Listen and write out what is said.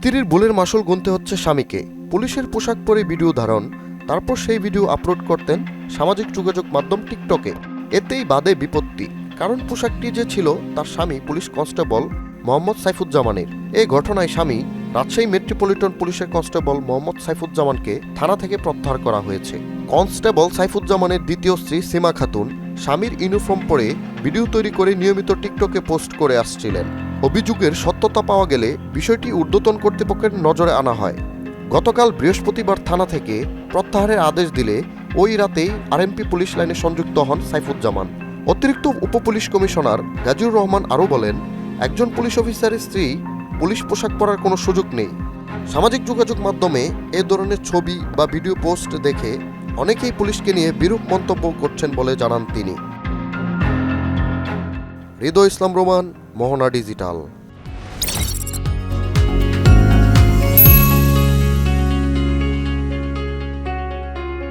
স্ত্রীর ভুলের মাসুল গুনতে হচ্ছে স্বামীকে। পুলিশের পোশাক পরে ভিডিও ধারণ, তারপর সেই ভিডিও আপলোড করতেন সামাজিক যোগাযোগ মাধ্যম টিকটকে। এতেই বাধে বিপত্তি, কারণ পোশাকটি যে ছিল তার স্বামী পুলিশ কনস্টেবল মোহাম্মদ সাইফুজ্জামানের। এই ঘটনায় স্বামী রাজশাহী মেট্রোপলিটন পুলিশের কনস্টেবল মোহাম্মদ সাইফুজ্জামানকে থানা থেকে প্রত্যাহার করা হয়েছে। কনস্টেবল সাইফুজ্জামানের দ্বিতীয় স্ত্রী সীমা খাতুন স্বামীর ইউনিফর্ম পরে ভিডিও তৈরি করে নিয়মিত টিকটকে পোস্ট করে আসছিলেন। অভিযোগের সত্যতা পাওয়া গেলে বিষয়টি ঊর্ধ্বতন কর্তৃপক্ষের নজরে আনা হয়। গতকাল বৃহস্পতিবার থানা থেকে প্রত্যাহারের আদেশ দিলে ওই রাতেই আরএমপি পুলিশ লাইনে সংযুক্ত হন সাইফুজ্জামান। অতিরিক্ত উপপুলিশ কমিশনার গাজীউর রহমান আরও বলেন, একজন পুলিশ অফিসারের স্ত্রী পুলিশ পোশাক পরার কোনো সুযোগ নেই। সামাজিক যোগাযোগ মাধ্যমে এ ধরনের ছবি বা ভিডিও পোস্ট দেখে অনেকেই পুলিশকে নিয়ে বিরূপ মন্তব্য করছেন বলে জানান তিনি। হৃদয় ইসলাম রোমান, মোহনা ডিজিটাল।